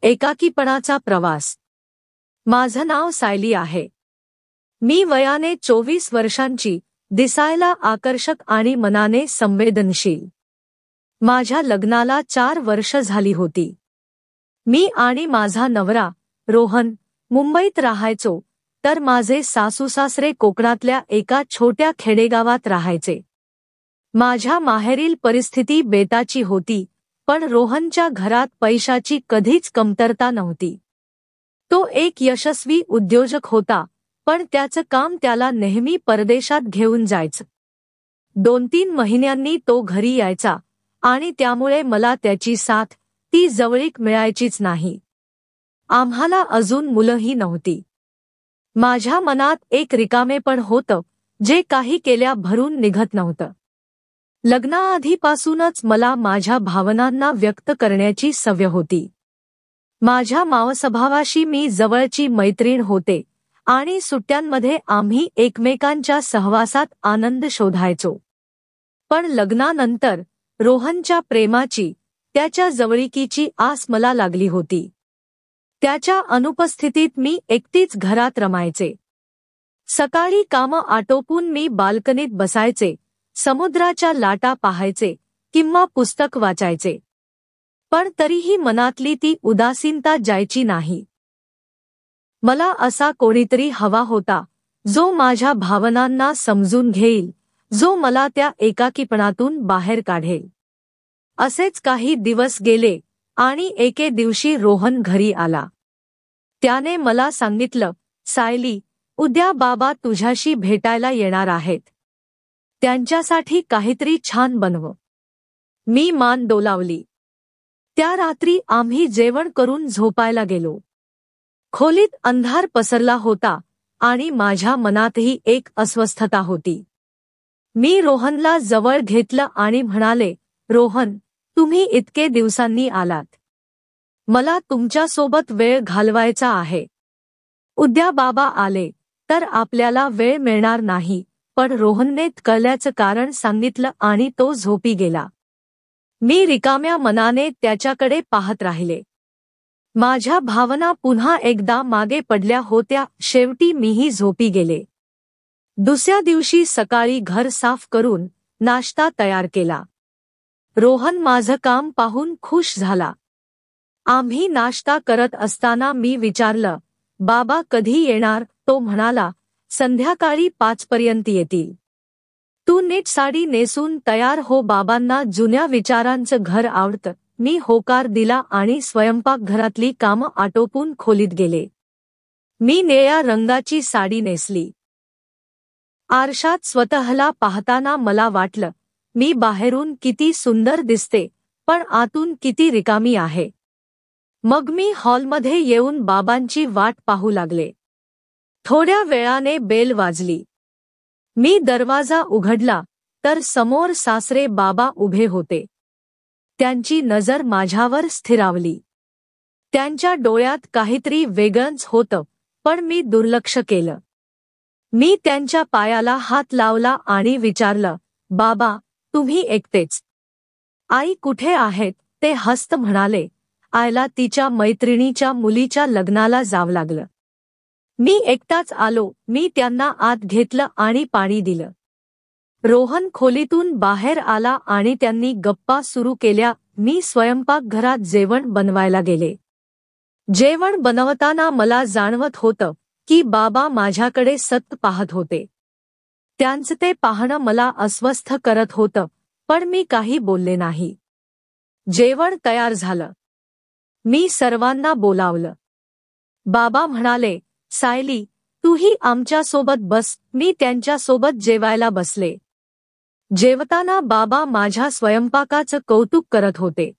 एकाकीपणाचा प्रवास. माझं नाव सायली आहे. मी वयाने 24 वर्षांची, दिसायला आकर्षक आणि मनाने संवेदनशील. माझ्या लग्नाला 4 वर्ष झाली होती. मी आणि माझा नवरा रोहन मुंबईत राहायचो, तर माझे सासूसासरे कोकणातल्या एका छोट्या खेडेगावात राहायचे. माझ्या माहेरील परिस्थिती बेताची होती, पण रोहनच्या घरात पैशाची कधीच कमतरता नव्हती. तो एक यशस्वी उद्योजक होता, पण त्याचं काम त्याला नेहमी परदेशात घेऊन जायचं. 2-3 महिन्यांनी तो घरी यायचा आणि त्यामुळे मला त्याची साथ, ती जवळीक मिळायचीच नाही. आम्हाला अजून मुलंही नव्हती. माझ्या मनात एक रिकामेपण होतं, जे काही केल्या भरून निघत नव्हतं. लग्नाआधीपासूनच मला माझ्या भावनांना व्यक्त करण्याची सवय होती. माझ्या मावसभावाशी मी जवळची मैत्रीण होते आणि सुट्ट्यांमध्ये आम्ही एकमेकांच्या सहवासात आनंद शोधायचो. पण लग्नानंतर रोहनच्या प्रेमाची, त्याच्या जवळिकीची आस मला लागली होती. त्याच्या अनुपस्थितीत मी एकटीच घरात रमायचे. सकाळी कामं आटोपून मी बाल्कनीत बसायचे, समुद्राच्या लाटा पाहायचे किंवा पुस्तक वाचायचे. पण तरीही मनातली ती उदासीनता जायची नाही. मला असा कोणीतरी हवा होता, जो माझ्या भावनांना समजून घेईल, जो मला त्या एकाकीपणातून बाहेर काढेल. असेच काही दिवस गेले आणि एके दिवशी रोहन घरी आला. त्याने मला सांगितलं, सायली, उद्या बाबा तुझ्याशी भेटायला येणार आहेत. त्यांच्यासाठी काहीतरी छान बनव. मी मान डोलावली. त्या रात्री आम्ही जेवण करून झोपायला गेलो. खोलीत अंधार पसरला होता आणि माझ्या मनातही एक अस्वस्थता होती. मी रोहनला जवळ घेतलं आणि म्हणाले, रोहन, तुम्ही इतके दिवसांनी आलात. मला तुमच्यासोबत वेळ घालवायचा आहे. उद्या बाबा आले तर आपल्याला वेळ मिळणार नाही. पण रोहनने कळल्याचं कारण सांगितलं आणि तो झोपी गेला. मी रिकाम्या मनाने त्याच्याकडे पाहत राहिले. माझ्या भावना पुन्हा एकदा मागे पडल्या होत्या. शेवटी मीही झोपी गेले. दुसऱ्या दिवशी सकाळी घर साफ करून नाश्ता तयार केला. रोहन माझं काम पाहून खुश झाला. आम्ही नाश्ता करत असताना मी विचारलं, बाबा कधी येणार? तो म्हणाला, संध्याकाळी 5 पर्यंत येतील. तू नीट साडी नेसून तयार हो, बाबांना जुन्या विचारांचं घर आवडतं. मी होकार दिला आणि स्वयंपाकघरातली कामं आटोपून खोलीत गेले. मी निळ्या रंगाची साडी नेसली. आरशात स्वतःला पाहताना मला वाटलं, मी बाहेरून किती सुंदर दिसते, पण आतून किती रिकामी आहे. मग मी हॉलमध्ये येऊन बाबांची वाट पाहू लागले. थोड्या वेळाने बेल वाजली. मी दरवाजा उघडला तर समोर सासरे बाबा उभे होते. त्यांची नजर माझ्यावर स्थिरावली. त्यांच्या डोळ्यात काहीतरी वेगळंच होतं, पण मी दुर्लक्ष केलं. मी त्यांच्या पायाला हात लावला आणि विचारलं, बाबा, तुम्ही एकटेच? आई कुठे आहेत? ते हसत म्हणाले, आईला तिच्या मैत्रिणीच्या मुलीच्या लग्नाला जावं लागलं. मी एकटाच आलो. मी त्यांना आत घेतलं आणि पाणी दिलं. रोहन खोलीतून बाहेर आला आणि त्यांनी गप्पा सुरू केल्या. मी स्वयंपाकघरात जेवण बनवायला गेले. जेवण बनवताना मला जाणवत होतं की बाबा माझ्याकडे सतत पाहत होते. त्यांचं ते पाहणं मला अस्वस्थ करत होतं, पण मी काही बोलले नाही. जेवण तयार झालं. मी सर्वांना बोलावलं. बाबा म्हणाले, सायली, तूही आमच्यासोबत बस. मी त्यांच्यासोबत जेवायला बसले. जेवताना बाबा माझ्या स्वयंपाकाचं कौतुक करत होते.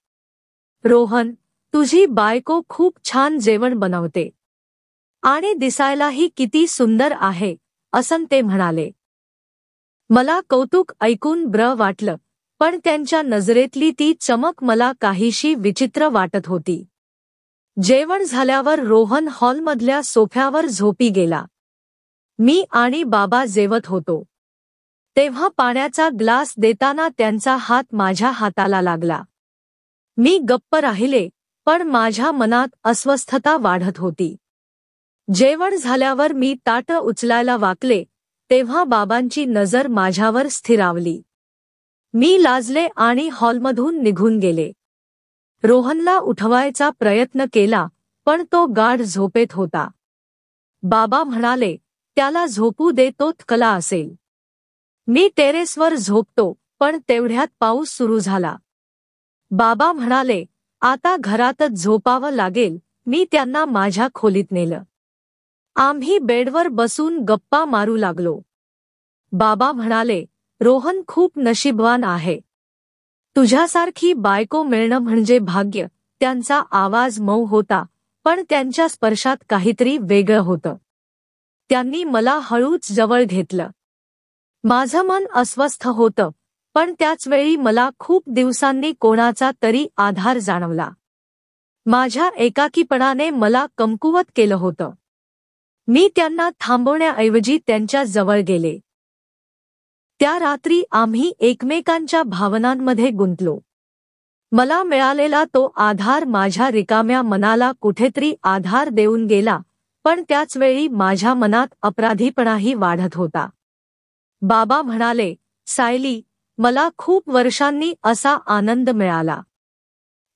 रोहन, तुझी बायको खूप छान जेवण बनवते आणि दिसायलाही किती सुंदर आहे, असं ते म्हणाले. मला कौतुक ऐकून बरं वाटलं, पण त्यांच्या नजरेतली ती चमक मला काहीशी विचित्र वाटत होती. जेवण झाल्यावर रोहन हॉलमधल्या सोफ्यावर झोपी गेला. मी आणि बाबा जेवत होतो. तेव्हा पाण्याचा ग्लास देताना त्यांचा हात माझ्या हाताला लागला. मी गप्प राहिले, पण माझ्या मनात अस्वस्थता वाढत होती. जेवण झाल्यावर मी ताट उचलायला वाकले तेव्हा बाबांची नजर माझ्यावर स्थिरावली. मी लाजले आणि हॉलमधून निघून गेले. रोहनला उठवायचा प्रयत्न केला पण तो गाढ झोपेत होता. बाबा म्हणाले, त्याला झोपू दे, तो थकला असेल. मी टेरेसवर झोपतो पण तेवढ्यात पाऊस सुरू झाला. बाबा म्हणाले, आता घरातच झोपावं लागेल. मी त्यांना माझ्या खोलीत नेलं. आम्ही बेडवर बसून गप्पा मारू लागलो. बाबा म्हणाले, रोहन खूप नशीबवान आहे. तुझ्यासारखी बायको मिळणं म्हणजे भाग्य. त्यांचा आवाज मऊ होता पण त्यांच्या स्पर्शात काहीतरी वेगळं होतं. त्यांनी मला हळूच जवळ घेतलं. माझं मन अस्वस्थ होतं पण त्याच वेळी मला खूप दिवसांनी कोणाचा तरी आधार जाणवला. माझ्या एकाकीपणाने मला कमकुवत केलं होतं. मी त्यांना थांबवण्याऐवजी त्यांच्या जवळ गेले. त्या रात्री आम्ही एकमेकांच्या भावनांमध्ये गुंतलो. मला मिळालेला तो आधार माझ्या रिकाम्या मनाला कुठेतरी आधार देऊन गेला पण त्याच वेळी माझ्या मनात अपराधीपणाही वाढत होता. बाबा म्हणाले, सायली, मला खूप वर्षांनी असा आनंद मिळाला.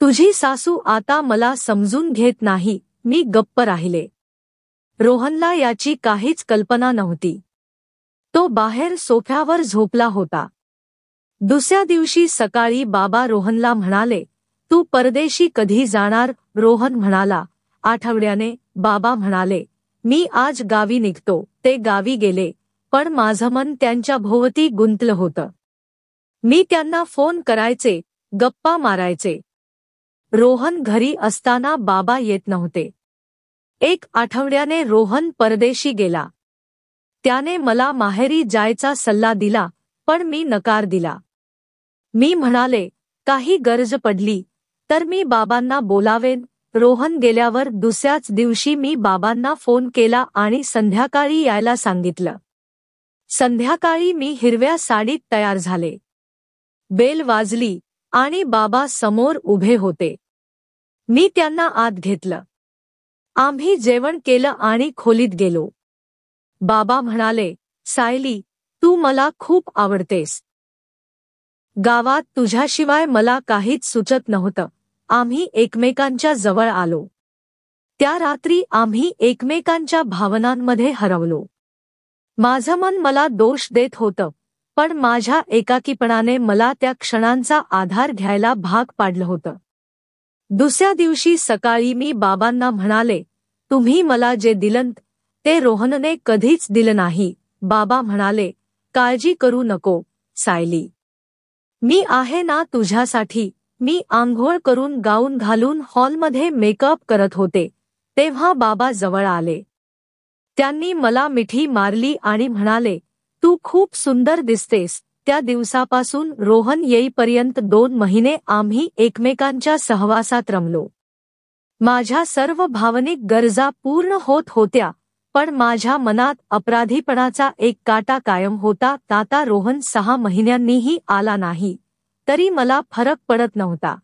तुझी सासू आता मला समजून घेत नाही. मी गप्प राहिले. रोहनला याची काहीच कल्पना नव्हती. तो बाहेर सोफ्यावर झोपला होता. दुसऱ्या दिवशी सकाळी बाबा रोहनला म्हणाले, तू परदेशी कधी जाणार? रोहन म्हणाला, आठवड्याने. बाबा म्हणाले, मी आज गावी निघतो. ते गावी गेले पण माझं मन त्यांच्या भोवती गुंतलं होतं. मी त्यांना फोन करायचे, गप्पा मारायचे. रोहन घरी असताना बाबा येत नव्हते. 1 आठवड्याने रोहन परदेशी गेला. त्याने मला माहेरी जायचा सल्ला दिला पण मी नकार दिला. मी म्हणाले, काही गरज पडली तर मी बाबांना बोलावेन. रोहन गेल्यावर दुसऱ्याच दिवशी मी बाबांना फोन केला आणि संध्याकाळी यायला सांगितलं. संध्याकाळी मी हिरव्या साडीत तयार झाले. बेल वाजली आणि बाबा समोर उभे होते. मी त्यांना आत घेतलं. आम्ही जेवण केलं आणि खोलीत गेलो. बाबा म्हणाले, सायली, तू मला खूप आवडतेस. गावात तुझ्याशिवाय मला काहीच सुचत नव्हतं. आम्ही एकमेकांच्या जवळ आलो. त्या रात्री आम्ही एकमेकांच्या भावनांमध्ये हरवलो. माझं मन मला दोष देत होतं पण माझ्या एकाकीपणाने मला त्या क्षणांचा आधार घ्यायला भाग पाडलं होतं. दुसऱ्या दिवशी सकाळी मी बाबांना म्हणाले, तुम्ही मला जे दिलंत ते रोहनने कधीच दिलं नाही. बाबा म्हणाले, काळजी करू नको सायली. मी आहे ना तुझ्यासाठी. मी आंघोळ करून गाऊन घालून हॉलमध्ये मेकअप करत होते तेव्हा बाबा जवळ आले. त्यांनी मला मिठी मारली आणि म्हणाले, तू खूप सुंदर दिसतेस. त्या दिवसापासून रोहन येईपर्यंत 2 महिने आम्ही एकमेकांच्या सहवासात रमलो. माझ्या सर्व भावनिक गरजा पूर्ण होत होत्या पण माझ्या मनात अपराधीपणाचा एक काटा कायम होता. आता रोहन 6 महिन्यांनीही आला नाही तरी मला फरक पडत नव्हता.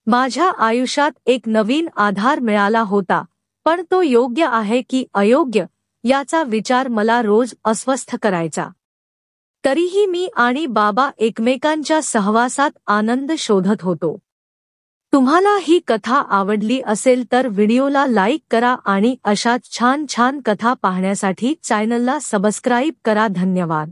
माझ्या आयुष्यात एक नवीन आधार मिळाला होता पण तो योग्य आहे की अयोग्य याचा विचार मला रोज अस्वस्थ करायचा. तरीही मी आणि बाबा एकमेकांच्या सहवासात आनंद शोधत होतो. तुम्हाला ही कथा आवडली असेल तर व्हिडिओला लाईक करा आणि अशाच छान छान कथा पाहण्यासाठी चॅनलला सबस्क्राईब करा. धन्यवाद.